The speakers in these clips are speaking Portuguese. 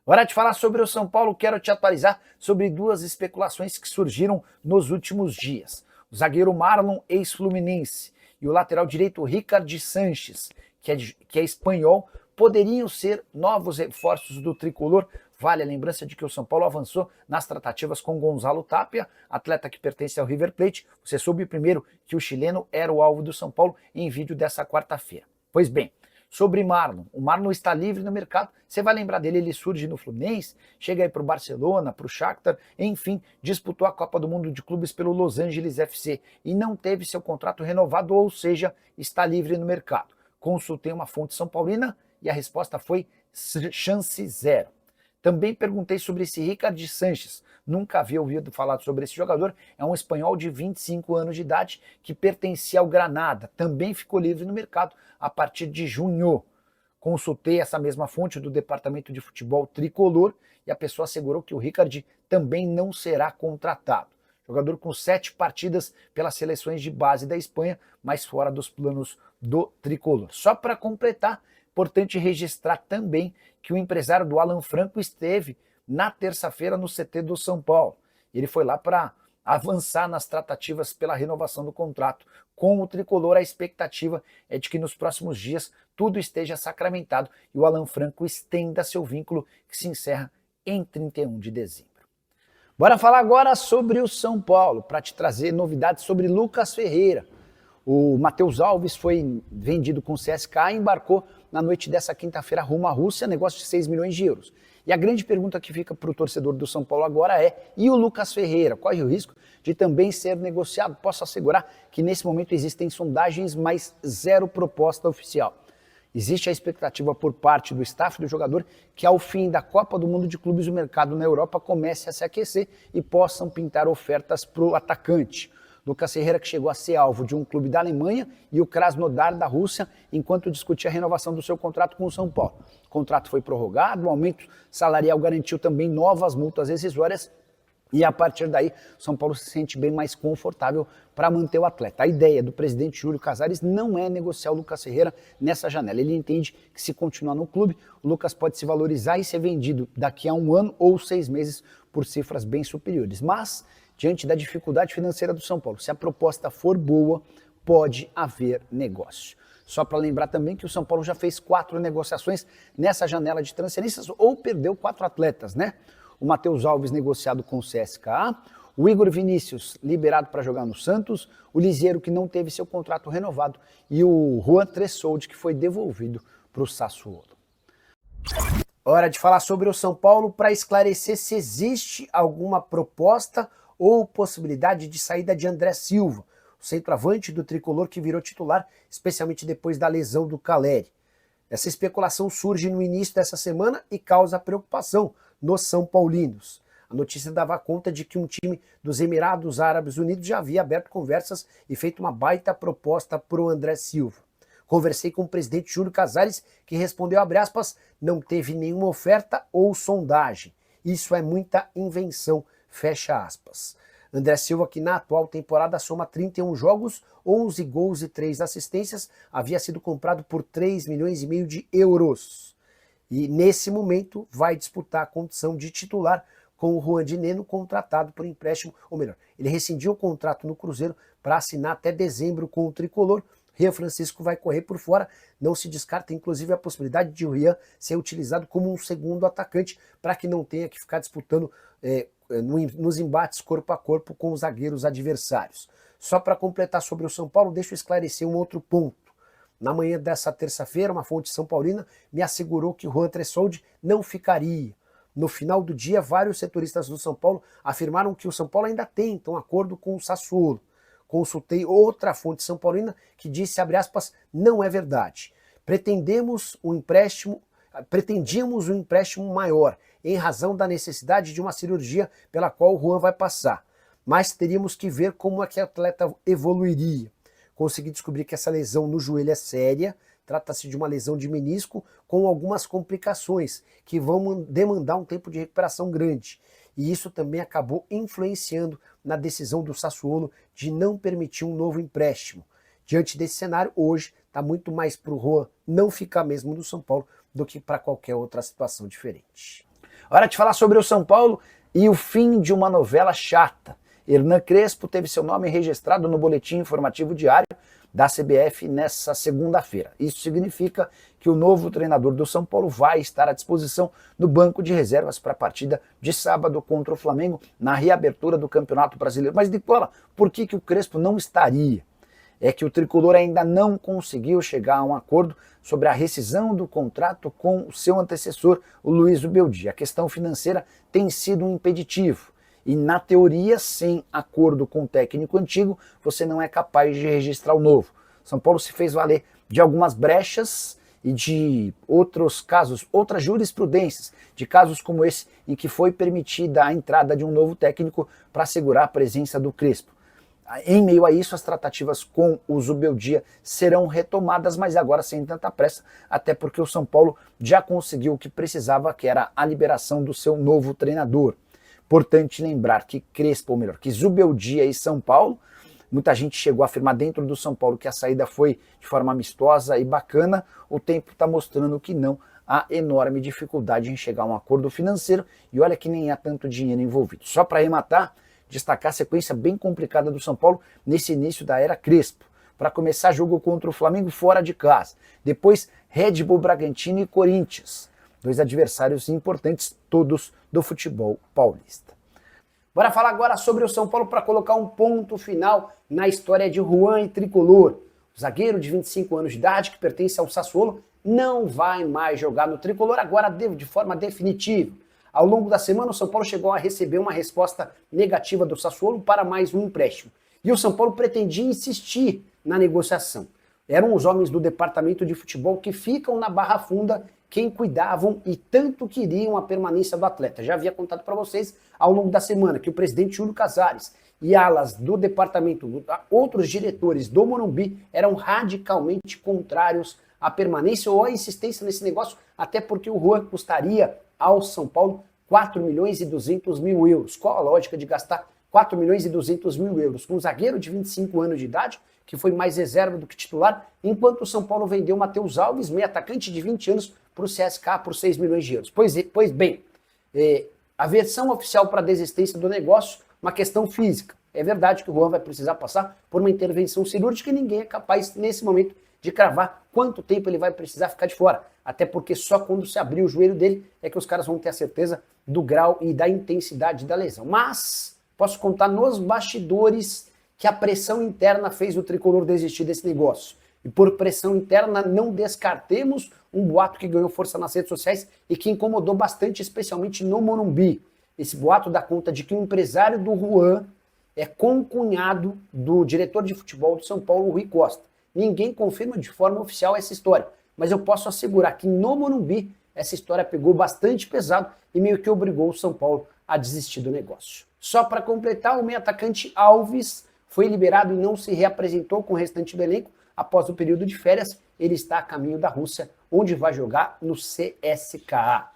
Hora de falar sobre o São Paulo, quero te atualizar sobre duas especulações que surgiram nos últimos dias. O zagueiro Marlon, ex-Fluminense, e o lateral direito Ricard Sanches, que é espanhol, poderiam ser novos reforços do tricolor. Vale a lembrança de que o São Paulo avançou nas tratativas com Gonzalo Tapia, atleta que pertence ao River Plate. Você soube primeiro que o chileno era o alvo do São Paulo em vídeo dessa quarta-feira. Pois bem, sobre Marlon, o Marlon está livre no mercado, você vai lembrar dele, ele surge no Fluminense, chega aí para o Barcelona, para o Shakhtar, enfim, disputou a Copa do Mundo de Clubes pelo Los Angeles FC e não teve seu contrato renovado, ou seja, está livre no mercado. Consultei uma fonte são paulina e a resposta foi chance zero. Também perguntei sobre esse Ricard Sanches, nunca havia ouvido falar sobre esse jogador, é um espanhol de 25 anos de idade que pertencia ao Granada, também ficou livre no mercado a partir de junho. Consultei essa mesma fonte do departamento de futebol tricolor e a pessoa assegurou que o Ricard também não será contratado. Jogador com 7 partidas pelas seleções de base da Espanha, mas fora dos planos do tricolor. Só para completar, importante registrar também que o empresário do Alan Franco esteve na terça-feira no CT do São Paulo. Ele foi lá para avançar nas tratativas pela renovação do contrato com o tricolor. A expectativa é de que nos próximos dias tudo esteja sacramentado e o Alan Franco estenda seu vínculo, que se encerra em 31 de dezembro. Bora falar agora sobre o São Paulo, para te trazer novidades sobre Lucas Ferreira. O Matheus Alves foi vendido com o CSKA e embarcou na noite dessa quinta-feira rumo à Rússia, negócio de 6 milhões de euros. E a grande pergunta que fica para o torcedor do São Paulo agora é: e o Lucas Ferreira? Corre o risco de também ser negociado? Posso assegurar que nesse momento existem sondagens, mas zero proposta oficial. Existe a expectativa por parte do staff do jogador que ao fim da Copa do Mundo de Clubes o mercado na Europa comece a se aquecer e possam pintar ofertas para o atacante. Lucas Ferreira, que chegou a ser alvo de um clube da Alemanha, e o Krasnodar da Rússia, enquanto discutia a renovação do seu contrato com o São Paulo. O contrato foi prorrogado, o aumento salarial garantiu também novas multas rescisórias, e a partir daí, o São Paulo se sente bem mais confortável para manter o atleta. A ideia do presidente Júlio Casares não é negociar o Lucas Ferreira nessa janela. Ele entende que se continuar no clube, o Lucas pode se valorizar e ser vendido daqui a 1 ano ou 6 meses por cifras bem superiores. Mas, diante da dificuldade financeira do São Paulo, se a proposta for boa, pode haver negócio. Só para lembrar também que o São Paulo já fez 4 negociações nessa janela de transferências ou perdeu 4 atletas, né? O Matheus Alves negociado com o CSKA, o Igor Vinícius liberado para jogar no Santos, o Lisieiro que não teve seu contrato renovado e o Juan Tressoldi que foi devolvido para o Sassuolo. Hora de falar sobre o São Paulo para esclarecer se existe alguma proposta ou possibilidade de saída de André Silva, o centroavante do tricolor que virou titular, especialmente depois da lesão do Caleri. Essa especulação surge no início dessa semana e causa preocupação nos São Paulinos. A notícia dava conta de que um time dos Emirados Árabes Unidos já havia aberto conversas e feito uma baita proposta para o André Silva. Conversei com o presidente Júlio Casares, que respondeu, abre aspas, não teve nenhuma oferta ou sondagem. Isso é muita invenção, fecha aspas. André Silva, que na atual temporada soma 31 jogos, 11 gols e 3 assistências, havia sido comprado por 3,5 milhões de euros. E nesse momento vai disputar a condição de titular com o Juan de Neno, contratado por empréstimo, ou melhor, ele rescindiu o contrato no Cruzeiro para assinar até dezembro com o tricolor. Rian Francisco vai correr por fora, não se descarta inclusive a possibilidade de o Rian ser utilizado como um segundo atacante para que não tenha que ficar disputando nos embates corpo a corpo com os zagueiros adversários. Só para completar sobre o São Paulo, deixa eu esclarecer um outro ponto. Na manhã dessa terça-feira, uma fonte são paulina me assegurou que o Juan Tressoldi não ficaria. No final do dia, vários setoristas do São Paulo afirmaram que o São Paulo ainda tem um acordo com o Sassuolo. Consultei outra fonte são paulina que disse, abre aspas, não é verdade. Pretendíamos um empréstimo maior, em razão da necessidade de uma cirurgia pela qual o Juan vai passar. Mas teríamos que ver como é que o atleta evoluiria. Consegui descobrir que essa lesão no joelho é séria, trata-se de uma lesão de menisco com algumas complicações que vão demandar um tempo de recuperação grande. E isso também acabou influenciando na decisão do Sassuolo de não permitir um novo empréstimo. Diante desse cenário, hoje está muito mais para o Juan não ficar mesmo no São Paulo do que para qualquer outra situação diferente. Hora de falar sobre o São Paulo e o fim de uma novela chata. Hernan Crespo teve seu nome registrado no boletim informativo diário da CBF nessa segunda-feira. Isso significa que o novo treinador do São Paulo vai estar à disposição no banco de reservas para a partida de sábado contra o Flamengo na reabertura do Campeonato Brasileiro. Mas, Nicola, por que o Crespo não estaria? É que o tricolor ainda não conseguiu chegar a um acordo sobre a rescisão do contrato com o seu antecessor, o Luiz Zubeldia. A questão financeira tem sido um impeditivo. E, na teoria, sem acordo com o técnico antigo, você não é capaz de registrar o novo. São Paulo se fez valer de algumas brechas e de outros casos, outras jurisprudências, de casos como esse, em que foi permitida a entrada de um novo técnico para assegurar a presença do Crespo. Em meio a isso, as tratativas com o Zubeldia serão retomadas, mas agora sem tanta pressa, até porque o São Paulo já conseguiu o que precisava, que era a liberação do seu novo treinador. Importante lembrar que Crespo, ou melhor, que Zubeldia e São Paulo, muita gente chegou a afirmar dentro do São Paulo que a saída foi de forma amistosa e bacana, o tempo está mostrando que não, há enorme dificuldade em chegar a um acordo financeiro e olha que nem há tanto dinheiro envolvido. Só para arrematar, destacar a sequência bem complicada do São Paulo nesse início da era Crespo. Para começar, jogo contra o Flamengo fora de casa, depois Red Bull Bragantino e Corinthians. Dois adversários importantes, todos do futebol paulista. Bora falar agora sobre o São Paulo para colocar um ponto final na história de Juan e Tricolor. O zagueiro de 25 anos de idade, que pertence ao Sassuolo, não vai mais jogar no Tricolor agora de forma definitiva. Ao longo da semana, o São Paulo chegou a receber uma resposta negativa do Sassuolo para mais um empréstimo. E o São Paulo pretendia insistir na negociação. Eram os homens do departamento de futebol que ficam na Barra Funda quem cuidavam e tanto queriam a permanência do atleta. Já havia contado para vocês ao longo da semana que o presidente Júlio Casares e alas do departamento, outros diretores do Morumbi eram radicalmente contrários à permanência ou à insistência nesse negócio, até porque o Juan custaria ao São Paulo 4 milhões e 200 mil euros. Qual a lógica de gastar 4 milhões e 200 mil euros com um zagueiro de 25 anos de idade, que foi mais reserva do que titular, enquanto o São Paulo vendeu Matheus Alves, meio atacante de 20 anos, para o CSKA por 6 milhões de euros. Pois bem, a versão oficial para a desistência do negócio, uma questão física. É verdade que o Juan vai precisar passar por uma intervenção cirúrgica e ninguém é capaz, nesse momento, de cravar quanto tempo ele vai precisar ficar de fora. Até porque só quando se abrir o joelho dele é que os caras vão ter a certeza do grau e da intensidade da lesão. Mas posso contar nos bastidores que a pressão interna fez o Tricolor desistir desse negócio. E por pressão interna, não descartemos um boato que ganhou força nas redes sociais e que incomodou bastante, especialmente no Morumbi. Esse boato dá conta de que o empresário do Juan é concunhado do diretor de futebol do São Paulo, Rui Costa. Ninguém confirma de forma oficial essa história, mas eu posso assegurar que no Morumbi essa história pegou bastante pesado e meio que obrigou o São Paulo a desistir do negócio. Só para completar, o meio atacante Alves foi liberado e não se reapresentou com o restante do elenco. Após o período de férias, ele está a caminho da Rússia, onde vai jogar no CSKA.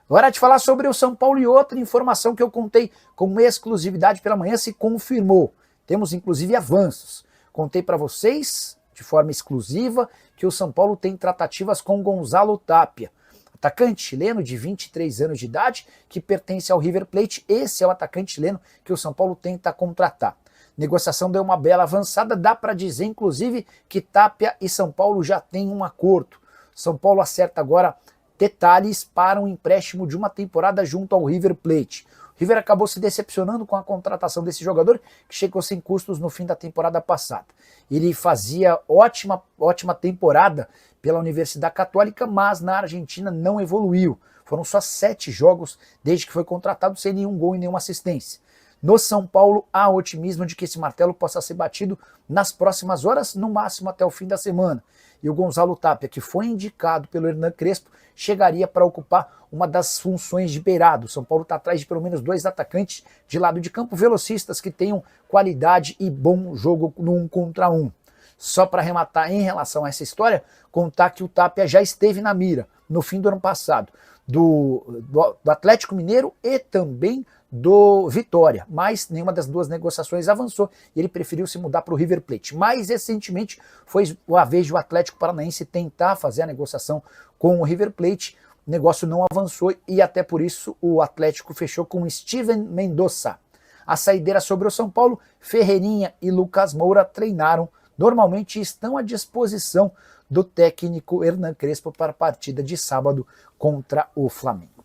Hora de falar sobre o São Paulo e outra informação que eu contei com exclusividade pela manhã se confirmou. Temos inclusive avanços. Contei para vocês, de forma exclusiva, que o São Paulo tem tratativas com Gonzalo Tapia, atacante chileno de 23 anos de idade, que pertence ao River Plate. Esse é o atacante chileno que o São Paulo tenta contratar. Negociação deu uma bela avançada, dá para dizer, inclusive, que Tapia e São Paulo já têm um acordo. São Paulo acerta agora detalhes para um empréstimo de uma temporada junto ao River Plate. O River acabou se decepcionando com a contratação desse jogador, que chegou sem custos no fim da temporada passada. Ele fazia ótima temporada pela Universidade Católica, mas na Argentina não evoluiu. Foram só 7 jogos desde que foi contratado, sem nenhum gol e nenhuma assistência. No São Paulo, há otimismo de que esse martelo possa ser batido nas próximas horas, no máximo até o fim da semana. E o Gonzalo Tapia, que foi indicado pelo Hernan Crespo, chegaria para ocupar uma das funções de beirado. O São Paulo está atrás de pelo menos 2 atacantes de lado de campo, velocistas que tenham qualidade e bom jogo no 1 contra 1. Só para arrematar em relação a essa história, contar que o Tapia já esteve na mira no fim do ano passado do Atlético Mineiro e também do Vitória, mas nenhuma das duas negociações avançou e ele preferiu se mudar para o River Plate. Mais recentemente foi a vez do Atlético Paranaense tentar fazer a negociação com o River Plate. o negócio não avançou e até por isso o Atlético fechou com Steven Mendoza. A saideira sobre o São Paulo, Ferreirinha e Lucas Moura treinaram normalmente e estão à disposição do técnico Hernan Crespo para a partida de sábado contra o Flamengo.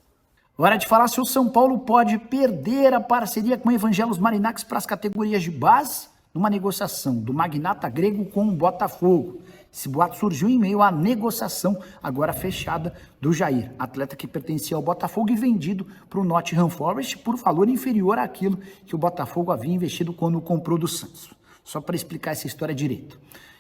Hora de falar se o São Paulo pode perder a parceria com o Evangelos Marinax para as categorias de base numa negociação do magnata grego com o Botafogo. Esse boato surgiu em meio à negociação agora fechada do Jair, atleta que pertencia ao Botafogo e vendido para o Nottingham Forest por valor inferior àquilo que o Botafogo havia investido quando comprou do Santos. Só para explicar essa história direito.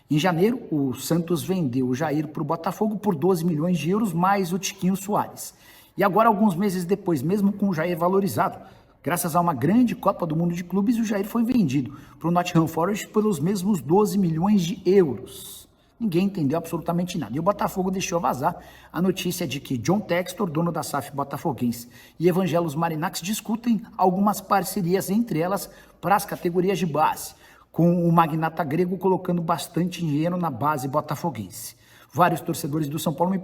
Em janeiro, o Santos vendeu o Jair para o Botafogo por 12 milhões de euros mais o Tiquinho Soares. E agora, alguns meses depois, mesmo com o Jair valorizado, graças a uma grande Copa do Mundo de Clubes, o Jair foi vendido para o Nottingham Forest pelos mesmos 12 milhões de euros. Ninguém entendeu absolutamente nada. E o Botafogo deixou vazar a notícia de que John Textor, dono da SAF botafoguense, e Evangelos Marinax discutem algumas parcerias, entre elas para as categorias de base, com o magnata grego colocando bastante dinheiro na base botafoguense. Vários torcedores do São Paulo me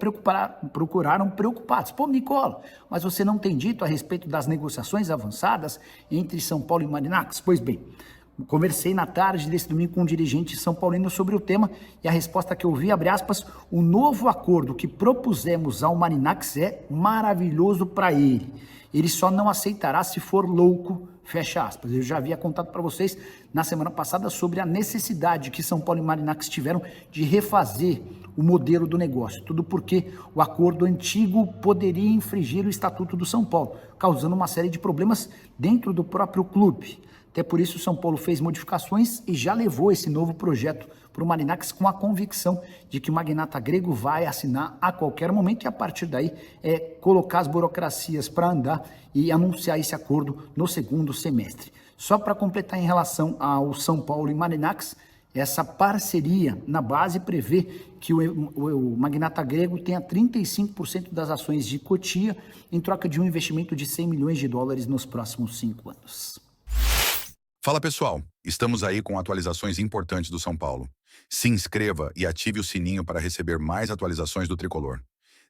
procuraram preocupados. Pô, Nicola, mas você não tem dito a respeito das negociações avançadas entre São Paulo e Marinax? Pois bem, conversei na tarde desse domingo com um dirigente são paulino sobre o tema e a resposta que eu vi, abre aspas, o novo acordo que propusemos ao Marinax é maravilhoso para ele. Ele só não aceitará se for louco, fecha aspas. Eu já havia contado para vocês na semana passada sobre a necessidade que São Paulo e Marinax tiveram de refazer o modelo do negócio. Tudo porque o acordo antigo poderia infringir o Estatuto do São Paulo, causando uma série de problemas dentro do próprio clube. Até por isso o São Paulo fez modificações e já levou esse novo projeto para o Marinax com a convicção de que o magnata grego vai assinar a qualquer momento e a partir daí colocar as burocracias para andar e anunciar esse acordo no segundo semestre. Só para completar em relação ao São Paulo e Marinax, essa parceria na base prevê que o magnata grego tenha 35% das ações de Cotia em troca de um investimento de 100 milhões de dólares nos próximos 5 anos. Fala pessoal, estamos aí com atualizações importantes do São Paulo. Se inscreva e ative o sininho para receber mais atualizações do Tricolor.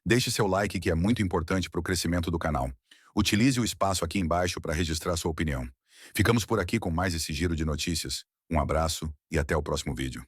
Deixe seu like que é muito importante para o crescimento do canal. Utilize o espaço aqui embaixo para registrar sua opinião. Ficamos por aqui com mais esse giro de notícias. Um abraço e até o próximo vídeo.